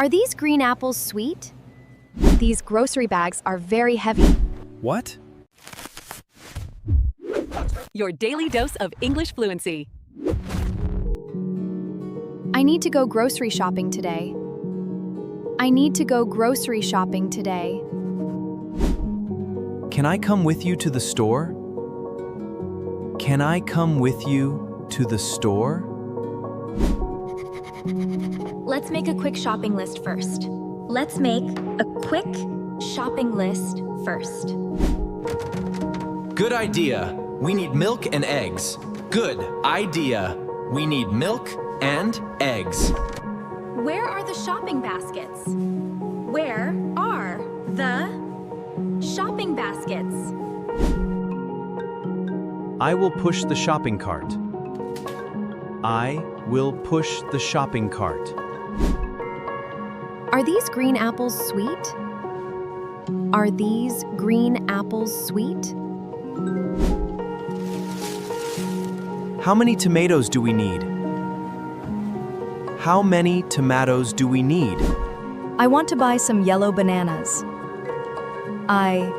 Are these green apples sweet? These grocery bags are very heavy. What? Your daily dose of English fluency. I need to go grocery shopping today. I need to go grocery shopping today. Can I come with you to the store? Can I come with you to the store? Let's make a quick shopping list first. Let's make a quick shopping list first. Good idea. We need milk and eggs. Good idea. We need milk and eggs. Where are the shopping baskets? Where are the shopping baskets? I will push the shopping cart. I will push the shopping cart. Are these green apples sweet? Are these green apples sweet? How many tomatoes do we need? How many tomatoes do we need? I want to buy some yellow bananas. I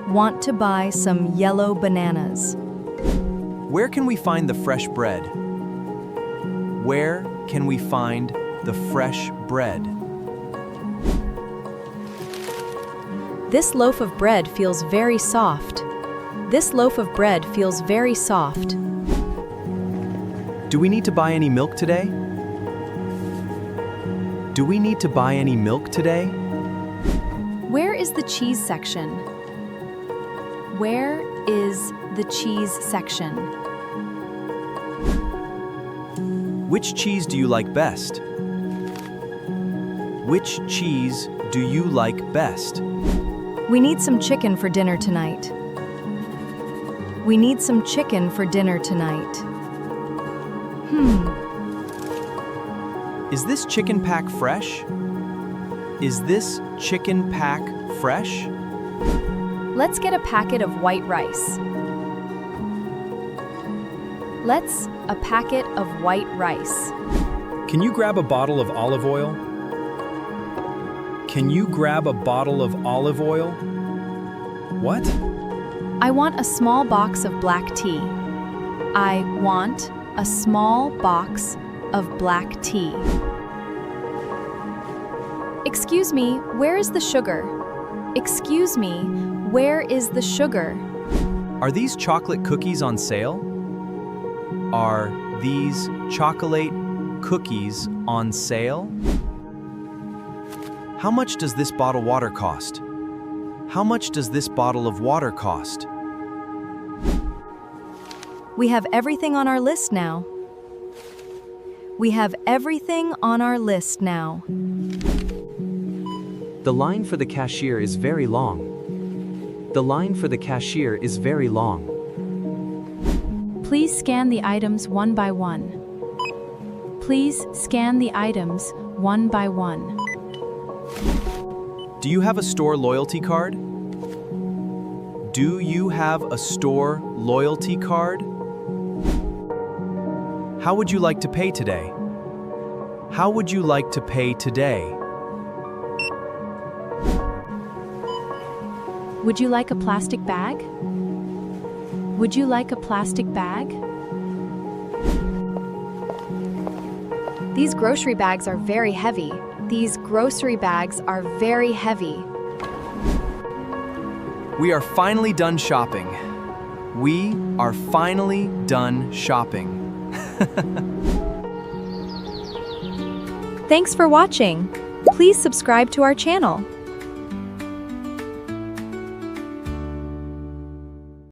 want to buy some yellow bananas. Where can we find the fresh bread? Where can we find the fresh bread? This loaf of bread feels very soft. This loaf of bread feels very soft. Do we need to buy any milk today? Do we need to buy any milk today? Where is the cheese section? Where is the cheese section? Which cheese do you like best? Which cheese do you like best? We need some chicken for dinner tonight. We need some chicken for dinner tonight. Is this chicken pack fresh? Is this chicken pack fresh? Let's get a packet of white rice. Let's a packet of white rice. Can you grab a bottle of olive oil? Can you grab a bottle of olive oil? What? I want a small box of black tea. I want a small box of black tea. Excuse me, where is the sugar? Excuse me, where is the sugar? Are these chocolate cookies on sale? Are these chocolate cookies on sale? How much does this bottle of water cost? How much does this bottle of water cost? We have everything on our list now. We have everything on our list now. The line for the cashier is very long. The line for the cashier is very long. Please scan the items one by one. Please scan the items one by one. Do you have a store loyalty card? Do you have a store loyalty card? How would you like to pay today? How would you like to pay today? Would you like a plastic bag? Would you like a plastic bag? These grocery bags are very heavy. These grocery bags are very heavy. We are finally done shopping. We are finally done shopping. Thanks for watching. Please subscribe to our channel.